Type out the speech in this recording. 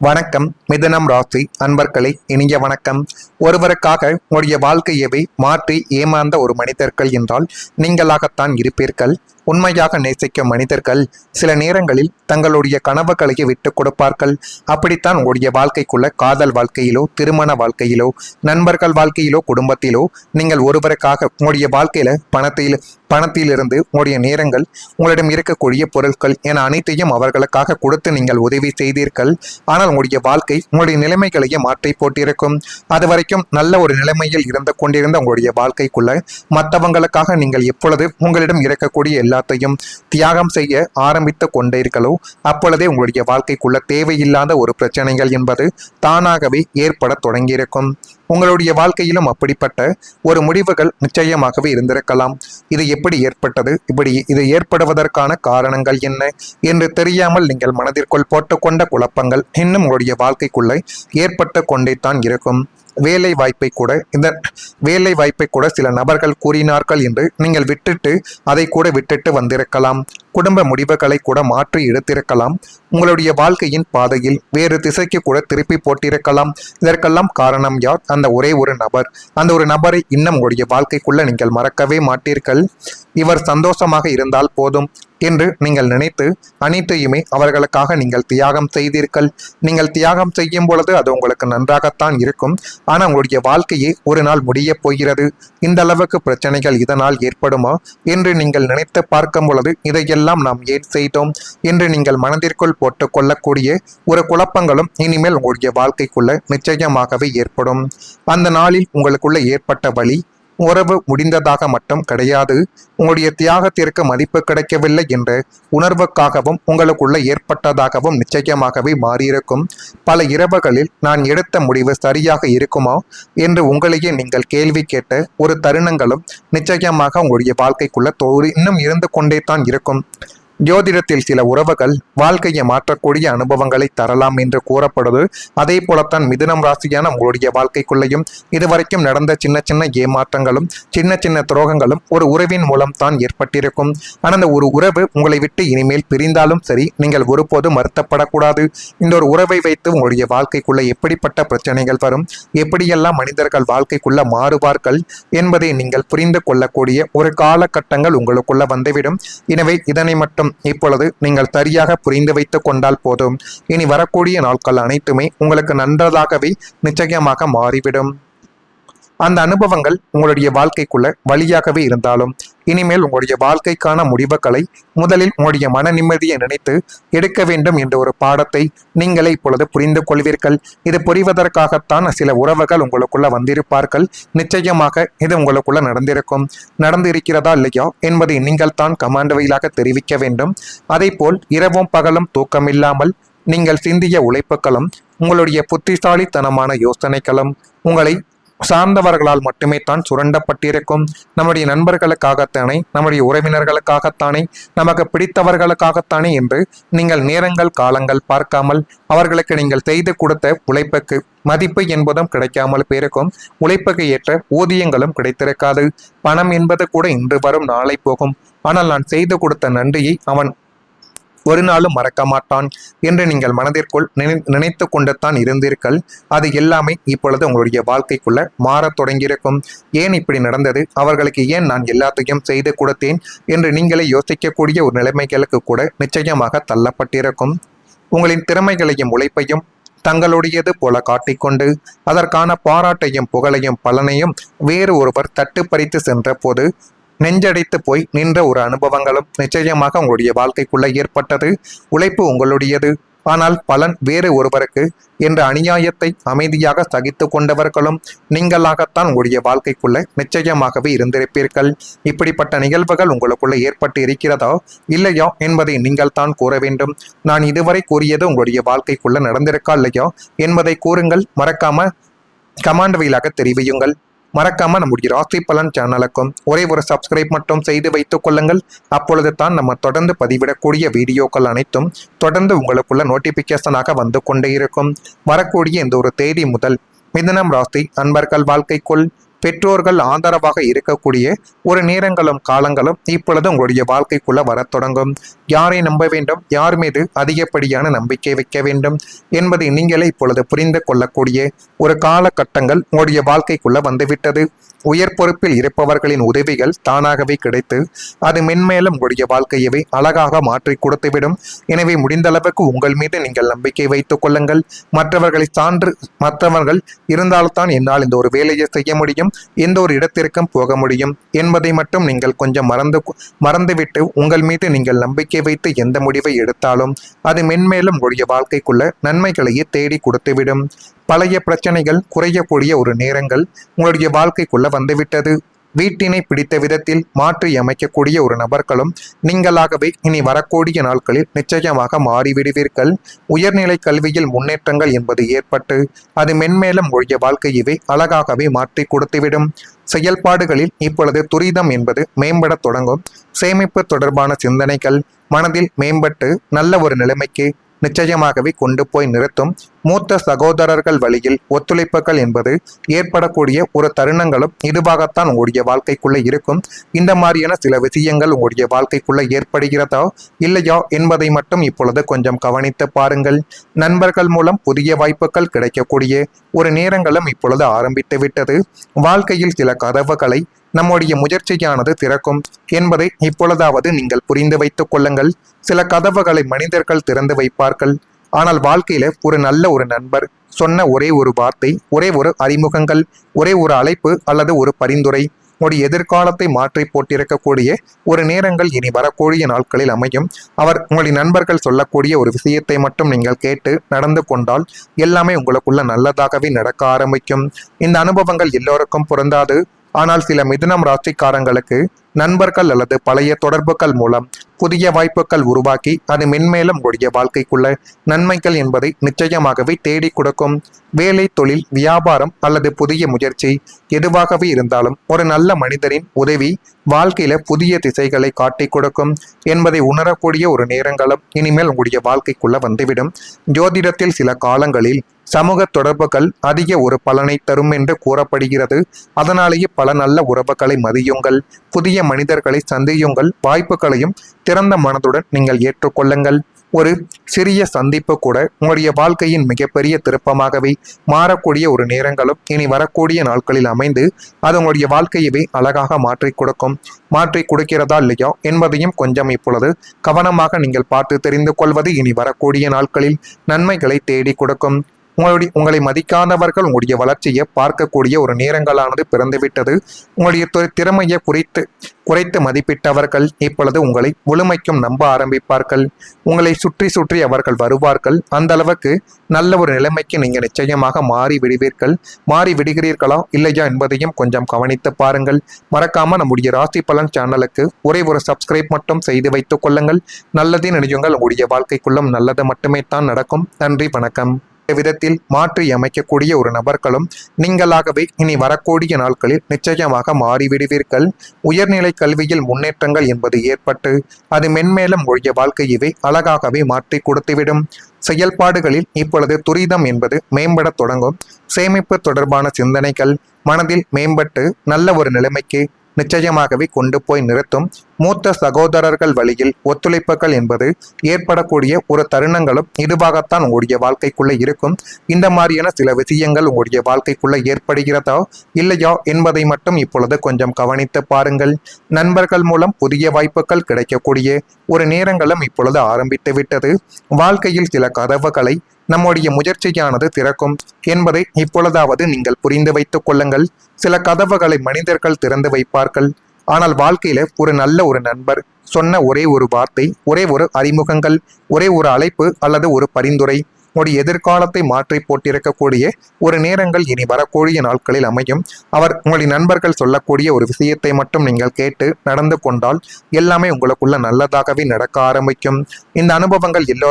வணக்கம். மிதுனம் ராசி அன்பர்களே, இனிய வணக்கம். ஒருவருக்காக உங்களுடைய வாழ்க்கையவே மாற்றி ஏமாந்த ஒரு மனிதர்கள் என்றால் நீங்களாகத்தான் இருப்பீர்கள். உண்மையாக நேசிக்கும் மனிதர்கள் சில நேரங்களில் தங்களுடைய கனவுகளையே விட்டு கொடுப்பார்கள். அப்படித்தான் உங்களுடைய வாழ்க்கைக்குள்ள காதல் வாழ்க்கையிலோ, திருமண வாழ்க்கையிலோ, நண்பர்கள் வாழ்க்கையிலோ, குடும்பத்திலோ நீங்கள் ஒருவருக்காக உங்களுடைய வாழ்க்கையில பணத்திலிருந்து உங்களுடைய நேரங்கள், உங்களிடம் இருக்கக்கூடிய பொருட்கள் என அனைத்தையும் அவர்களுக்காக கொடுத்து நீங்கள் உதவி செய்தீர்கள். ஆனால் உங்களுடைய வாழ்க்கை உங்களுடைய நிலைமைகளையே மாற்றி போட்டிருக்கும். அது வரைக்கும் நல்ல ஒரு நிலைமையில் இருந்து கொண்டிருந்த உங்களுடைய வாழ்க்கைக்குள்ள மற்றவங்களுக்காக நீங்கள் எப்பொழுது உங்களிடம் இருக்கக்கூடிய எல்லாத்தையும் தியாகம் செய்ய ஆரம்பித்து கொண்டீர்களோ அப்பொழுதே உங்களுடைய வாழ்க்கைக்குள்ள தேவையில்லாத ஒரு பிரச்சனைகள் என்பது தானாகவே ஏற்பட தொடங்கியிருக்கும். உங்களுடைய வாழ்க்கையிலும் அப்படிப்பட்ட ஒரு முடிவுகள் நிச்சயமாகவே இருந்திருக்கலாம். இது எப்படி ஏற்பட்டது, இது ஏற்படுவதற்கான காரணங்கள் என்ன என்று தெரியாமல் நீங்கள் மனதிற்குள் போட்டுக்கொண்ட குழப்பங்கள் இன்னும் உங்களுடைய வாழ்க்கைக்குள்ளே ஏற்பட்டு கொண்டே தான் இருக்கும். வேலை வாய்ப்பை கூட சில நபர்கள் கூறினார்கள் என்று நீங்கள் அதை கூட விட்டுட்டு வந்திருக்கலாம். குடும்ப முடிவுகளை கூட மாற்றி எடுத்திருக்கலாம். உங்களுடைய வாழ்க்கையின் பாதையில் வேறு திசைக்கு கூட திருப்பி போட்டிருக்கலாம். இதற்கெல்லாம் காரணம் யார்? அந்த ஒரே ஒரு நபர். அந்த ஒரு நபரை இன்னும் உங்களுடைய வாழ்க்கைக்குள்ள நீங்கள் மறக்கவே மாட்டீர்கள். இவர் சந்தோஷமாக இருந்தால் போதும் என்று நீங்கள் நினைத்து அனைத்தையுமே அவர்களுக்காக நீங்கள் தியாகம் செய்தீர்கள். நீங்கள் தியாகம் செய்யும் பொழுது அது உங்களுக்கு நன்றாகத்தான் இருக்கும். ஆனால் உங்களுடைய வாழ்க்கையே ஒரு நாள் முடிய போகிறது. இந்த அளவுக்கு பிரச்சனைகள் இதனால் ஏற்படுமா என்று நீங்கள் நினைத்து பார்க்கும் பொழுது இதையெல்லாம் நாம் ஏன் செய்தோம் என்று நீங்கள் மனதிற்குள் போட்டுக்கொள்ளக்கூடிய ஒரு குழப்பங்களும் இனிமேல் உங்களுடைய வாழ்க்கைக்குள்ள நிச்சயமாகவே ஏற்படும். அந்த நாளில் உங்களுக்குள்ள ஏற்பட்ட வலி உறவு முடிந்ததாக மட்டும் கிடையாது, உங்களுடைய தியாகத்திற்கு மதிப்பு கிடைக்கவில்லை என்ற உணர்வுக்காகவும் உங்களுக்குள்ள ஏற்பட்டதாகவும் நிச்சயமாகவே மாறியிருக்கும். பல இரவுகளில் நான் எடுத்த முடிவு சரியாக இருக்குமா என்று உங்களையே நீங்கள் கேள்வி கேட்ட ஒரு தருணங்களும் நிச்சயமாக உங்களுடைய வாழ்க்கைக்குள்ள இன்னும் இருந்து கொண்டே தான் இருக்கும். ஜோதிடத்தில் சில உறவுகள் வாழ்க்கையை மாற்றக்கூடிய அனுபவங்களை தரலாம் என்று கூறப்படுது. அதே போலத்தான் மிதுனம் ராசியான உங்களுடைய வாழ்க்கைக்குள்ளேயும் இதுவரைக்கும் நடந்த சின்ன சின்ன ஏமாற்றங்களும் சின்ன சின்ன துரோகங்களும் ஒரு உறவின் மூலம் தான் ஏற்பட்டிருக்கும். ஆனால் அந்த ஒரு உறவு உங்களை விட்டு இனிமேல் பிரிந்தாலும் சரி, நீங்கள் ஒருபோதும் வருத்தப்படக்கூடாது. இந்த ஒரு உறவை வைத்து உங்களுடைய வாழ்க்கைக்குள்ள எப்படிப்பட்ட பிரச்சனைகள் வரும், எப்படியெல்லாம் மனிதர்கள் வாழ்க்கைக்குள்ள மாறுவார்கள் என்பதை நீங்கள் புரிந்து கொள்ளக்கூடிய ஒரு காலகட்டங்கள் உங்களுக்குள்ள வந்துவிடும். எனவே இதனை மட்டும் இப்பொழுது நீங்கள் சரியாக புரிந்து வைத்துக் கொண்டால் போதும். இனி வரக்கூடிய நாட்கள் அனைத்துமே உங்களுக்கு நன்றதாகவே நிச்சயமாக மாறிவிடும். அந்த அனுபவங்கள் உங்களுடைய வாழ்க்கைக்குள்ள வழியாகவே இருந்தாலும் இனிமேல் உங்களுடைய வாழ்க்கைக்கான முடிவுகளை முதலில் உங்களுடைய மன நிம்மதியை நினைத்து எடுக்க வேண்டும் என்ற ஒரு பாடத்தை நீங்களே இப்பொழுது புரிந்து கொள்வீர்கள். இது புரிவதற்காகத்தான் சில உறவுகள் உங்களுக்குள்ள வந்திருப்பார்கள். நிச்சயமாக இது உங்களுக்குள்ள நடந்திருக்கிறதா இல்லையா என்பதை நீங்கள் தான் கமாண்ட் வாயிலாக தெரிவிக்க வேண்டும். அதே போல் இரவும் பகலும் தூக்கமில்லாமல் நீங்கள் சிந்திய உழைப்புகளும் உங்களுடைய புத்திசாலித்தனமான யோசனைகளும் உங்களை சார்ந்தவர்களால் மட்டுமே தான் சுரண்டப்பட்டிருக்கும். நம்முடைய நண்பர்களுக்காகத்தானே, நம்முடைய உறவினர்களுக்காகத்தானே, நமக்கு பிடித்தவர்களுக்காகத்தானே என்று நீங்கள் நேரங்கள் காலங்கள் பார்க்காமல் அவர்களுக்கு நீங்கள் செய்து கொடுத்த உழைப்புக்கு மதிப்பு என்பதும் கிடைக்காமல் போயிருக்கும். உழைப்புக்கு ஏற்ற ஊதியங்களும் கிடைத்திருக்காது. பணம் என்பது கூட இன்று வரும் நாளை போகும். ஆனால் நான் செய்து கொடுத்த நன்றியை அவன் ஒரு நாளும் மறக்க மாட்டான் என்று நீங்கள் மனதிற்குள் நினைத்து கொண்டுத்தான் இருந்தீர்கள். அது எல்லாமே இப்பொழுது உங்களுடைய வாழ்க்கைக்குள்ள மாறத் தொடங்கியிருக்கும். ஏன் இப்படி நடந்தது, அவர்களுக்கு ஏன் நான் எல்லாத்தையும் செய்து கொடுத்தேன் என்று நீங்களே யோசிக்கக்கூடிய ஒரு நிலைமைகளுக்கு கூட நிச்சயமாக தள்ளப்பட்டிருக்கும். உங்களின் திறமைகளையும் உழைப்பையும் தங்களுடையது போல காட்டிக்கொண்டு அதற்கான பாராட்டையும் புகழையும் பலனையும் வேறு ஒருவர் தட்டுப்பறித்து சென்ற போது நெஞ்சடைத்து போய் நின்ற ஒரு அனுபவங்களும் நிச்சயமாக உங்களுடைய வாழ்க்கைக்குள்ள ஏற்பட்டது. உழைப்பு உங்களுடையது, ஆனால் பலன் வேறு ஒருவருக்கு என்ற அநியாயத்தை அமைதியாக சகித்து கொண்டவர்களும் நீங்களாகத்தான் உங்களுடைய வாழ்க்கைக்குள்ள நிச்சயமாகவே இருந்திருப்பீர்கள். இப்படிப்பட்ட நிகழ்வுகள் உங்களுக்குள்ள ஏற்பட்டு இருக்கிறதா இல்லையா என்பதை நீங்கள் தான் கூற வேண்டும். நான் இதுவரை கூறியது உங்களுடைய வாழ்க்கைக்குள்ள நடந்திருக்கா இல்லையா என்பதை கூறுங்கள். மறக்காம கமாண்ட் வாயிலாக தெரிவியுங்கள். மறக்காம நம்முடைய ராசி பலன் சேனலுக்கும் ஒரே ஒரு சப்ஸ்கிரைப் மட்டும் செய்து வைத்துக் கொள்ளுங்கள். அப்பொழுது தான் நம்ம தொடர்ந்து பதிவிடக்கூடிய வீடியோக்கள் அனைத்தும் தொடர்ந்து உங்களுக்குள்ள நோட்டிபிகேஷனாக வந்து கொண்டே இருக்கும். வரக்கூடிய இந்த ஒரு தேதி முதல் மிதுனம் ராசி அன்பர்கள் வாழ்க்கைக்குள் பெற்றோர்கள் ஆதரவாக இருக்கக்கூடிய ஒரு நேரங்களும் காலங்களும் இப்பொழுது உங்களுடைய வாழ்க்கைக்குள்ள வரத் தொடங்கும். யாரை நம்ப வேண்டும், யார் மீது அதிகப்படியான நம்பிக்கை வைக்க வேண்டும் என்பதை நீங்களே இப்பொழுது புரிந்து கொள்ளக்கூடிய ஒரு காலகட்டங்கள் உங்களுடைய வாழ்க்கைக்குள்ள வந்துவிட்டது. உயர் பொறுப்பில் இருப்பவர்களின் உதவிகள் தானாகவே கிடைத்து அது மென்மேலும் உங்களுடைய வாழ்க்கையவே அழகாக மாற்றி கொடுத்துவிடும். எனவே முடிந்த அளவுக்கு உங்கள் மீது நீங்கள் நம்பிக்கை வைத்துக் கொள்ளுங்கள். மற்றவர்கள் இருந்தால்தான் என்னால் இந்த ஒரு வேலையை செய்ய முடியும், எந்த ஒரு இடத்திற்கும் போக முடியும் என்பதை மட்டும் நீங்கள் கொஞ்சம் மறந்துவிட்டு உங்கள் மீது நீங்கள் நம்பிக்கை வைத்து எந்த முடிவை எடுத்தாலும் அது மென்மேலும் உங்களுடைய வாழ்க்கைக்குள்ள நன்மைகளையே தேடி கொடுத்துவிடும். பழைய பிரச்சனைகள் குறையக்கூடிய ஒரு நேரங்கள் உங்களுடைய வாழ்க்கைக்குள்ள வந்துவிட்டது. வீட்டினை பிடித்த விதத்தில் மாற்றி அமைக்கக்கூடிய ஒரு நபர்களும் நீங்களாகவே இனி வரக்கூடிய நாட்களில் நிச்சயமாக மாறிவிடுவீர்கள். உயர்நிலை கல்வியில் முன்னேற்றங்கள் என்பது ஏற்பட்டு அது மென்மேலும் உங்களுடைய வாழ்க்கையவே அழகாகவே மாற்றி கொடுத்துவிடும். செயல்பாடுகளில் இப்பொழுது துரிதம் என்பது மேம்பட தொடங்கும். சேமிப்பு தொடர்பான சிந்தனைகள் மனதில் மேம்பட்டு நல்ல ஒரு நிலைமைக்கு நிச்சயமாகவே கொண்டு போய் நிறுத்தும். மூத்த சகோதரர்கள் வழியில் ஒத்துழைப்புகள் என்பது ஏற்படக்கூடிய ஒரு தருணங்களும் இதுவாகத்தான் உங்களுடைய வாழ்க்கைக்குள்ள இருக்கும். இந்த மாதிரியான சில விஷயங்கள் உங்களுடைய வாழ்க்கைக்குள்ள ஏற்படுகிறதா இல்லையா என்பதை மட்டும் இப்பொழுது கொஞ்சம் கவனித்து பாருங்கள். நண்பர்கள் மூலம் புதிய வாய்ப்புகள் கிடைக்கக்கூடிய ஒரு நேரங்களும் இப்பொழுது ஆரம்பித்து விட்டது. வாழ்க்கையில் சில கதவுகளை நம்முடைய முயற்சியானது திறக்கும் என்பதை இப்பொழுதாவது நீங்கள் புரிந்து வைத்துக் கொள்ளுங்கள். சில கதவுகளை மனிதர்கள் திறந்து வைப்பார்கள், ஆனால் வாழ்க்கையில ஒரு நல்ல ஒரு நண்பர் சொன்ன ஒரே ஒரு வார்த்தை, ஒரே ஒரு அறிமுகங்கள், ஒரே ஒரு அழைப்பு அல்லது ஒரு பரிந்துரை உங்களுடைய எதிர்காலத்தை மாற்றி போட்டிருக்கக்கூடிய ஒரு நேரங்கள் இனி வரக்கூடிய நாட்களில் அமையும். உங்களுடைய நண்பர்கள் சொல்லக்கூடிய ஒரு விஷயத்தை மட்டும் நீங்கள் கேட்டு நடந்து கொண்டால் எல்லாமே உங்களுக்குள்ள நல்லதாகவே நடக்க ஆரம்பிக்கும். இந்த அனுபவங்கள் எல்லோருக்கும் பொருந்தாது. ஆனால் சில மிதுனம் ராசிக்காரங்களுக்கு நண்பர்கள் அல்லது பழைய தொடர்புகள் மூலம் புதிய வாய்ப்புகள் உருவாக்கி அது மென்மேலும் உங்களுடைய வாழ்க்கைக்குள்ள நன்மைகள் என்பதை நிச்சயமாகவே தேடி கொடுக்கும். வேலை, தொழில், வியாபாரம் அல்லது புதிய முயற்சி எதுவாகவே இருந்தாலும் ஒரு நல்ல மனிதரின் உதவி வாழ்க்கையில புதிய திசைகளை காட்டி கொடுக்கும் என்பதை உணரக்கூடிய ஒரு நேரங்களும் இனிமேல் உங்களுடைய வாழ்க்கைக்குள்ள வந்துவிடும். ஜோதிடத்தில் சில காலங்களில் சமூக தொடர்புகள் அதிக ஒரு பலனை தரும் என்று கூறப்படுகிறது. அதனாலேயே பல நல்ல உறவுகளை மதியுங்கள், புதிய மனிதர்களை சந்தியுங்கள், வாய்ப்புகளையும் திறந்த மனதுடன் நீங்கள் ஏற்றுக்கொள்ளுங்கள். ஒரு சிறிய சந்திப்பு கூட உங்களுடைய வாழ்க்கையின் மிகப்பெரிய திருப்பமாகவே மாறக்கூடிய ஒரு நேரங்களும் இனி வரக்கூடிய நாட்களில் அமைந்து அது உங்களுடைய வாழ்க்கையவே அழகாக மாற்றி கொடுக்கிறதா இல்லையா என்பதையும் கொஞ்சம் இப்பொழுது கவனமாக நீங்கள் பார்த்து தெரிந்து கொள்வது இனி வரக்கூடிய நாட்களில் நன்மைகளை தேடி கொடுக்கும். உங்களை மதிக்காதவர்கள் உங்களுடைய வளர்ச்சியை பார்க்கக்கூடிய ஒரு நேரங்களானது பிறந்துவிட்டது. உங்களுடைய திறமையை குறைத்து மதிப்பிட்டவர்கள் இப்பொழுது உங்களை முழுமைக்கும் நம்ப ஆரம்பிப்பார்கள். உங்களை சுற்றி அவர்கள் வருவார்கள். அந்த அளவுக்கு நல்ல ஒரு நிலைமைக்கு நீங்கள் நிச்சயமாக மாறி விடுகிறீர்களா இல்லையா என்பதையும் கொஞ்சம் கவனித்து பாருங்கள். மறக்காம நம்முடைய ராசி பலன் சேனலுக்கு ஒரே ஒரு சப்ஸ்கிரைப் மட்டும் செய்து வைத்துக் கொள்ளுங்கள். நல்லதே நினையுங்கள். உங்களுடைய வாழ்க்கைக்குள்ளும் நல்லது மட்டுமே தான் நடக்கும். நன்றி, வணக்கம். விதத்தில் மாற்றி அமைக்கக்கூடிய ஒரு நபர்களும் நீங்களாகவே இனி வரக்கூடிய நாட்களில் நிச்சயமாக மாறிவிடுவீர்கள். உயர்நிலை கல்வியில் முன்னேற்றங்கள் என்பது ஏற்பட்டு அது மென்மேலும் உங்களுடைய வாழ்க்கையவே அழகாகவே மாற்றி கொடுத்துவிடும். செயல்பாடுகளில் இப்பொழுது துரிதம் என்பது மேம்பட தொடங்கும். சேமிப்பு தொடர்பான சிந்தனைகள் மனதில் மேம்பட்டு நல்ல ஒரு நிலைமைக்கு நிச்சயமாகவே கொண்டு போய் நிறுத்தும். மூத்த சகோதரர்கள் வழியில் ஒத்துழைப்புகள் என்பது ஏற்படக்கூடிய ஒரு தருணங்களும் இதுவாகத்தான் உங்களுடைய வாழ்க்கைக்குள்ள இருக்கும். இந்த மாதிரியான சில விஷயங்கள் உங்களுடைய வாழ்க்கைக்குள்ள ஏற்படுகிறதா இல்லையா என்பதை மட்டும் இப்பொழுது கொஞ்சம் கவனித்து பாருங்கள். நண்பர்கள் மூலம் புதிய வாய்ப்புகள் கிடைக்கக்கூடிய ஒரு நேரங்களும் இப்பொழுது ஆரம்பித்து விட்டது. வாழ்க்கையில் சில கதவுகளை நம்முடைய முயற்சியானது திறக்கும் என்பதை இப்பொழுதாவது நீங்கள் புரிந்து வைத்துக் கொள்ளுங்கள். சில கதவுகளை மனிதர்கள் திறந்து வைப்பார்கள், ஆனால் வாழ்க்கையில ஒரு நல்ல ஒரு நண்பர் சொன்ன ஒரே ஒரு வார்த்தை, ஒரே ஒரு அறிமுகங்கள், ஒரே ஒரு அழைப்பு அல்லது ஒரு பரிந்துரை உங்களுடைய எதிர்காலத்தை மாற்றி போட்டிருக்கக்கூடிய ஒரு நேரங்கள் இனி வரக்கூடிய நாட்களில் அமையும். உங்களுடைய நண்பர்கள் சொல்லக்கூடிய ஒரு விஷயத்தை மட்டும் நீங்கள் கேட்டு நடந்து கொண்டால் எல்லாமே உங்களுக்குள்ள நல்லதாகவே நடக்க ஆரம்பிக்கும். இந்த அனுபவங்கள் எல்லோரும்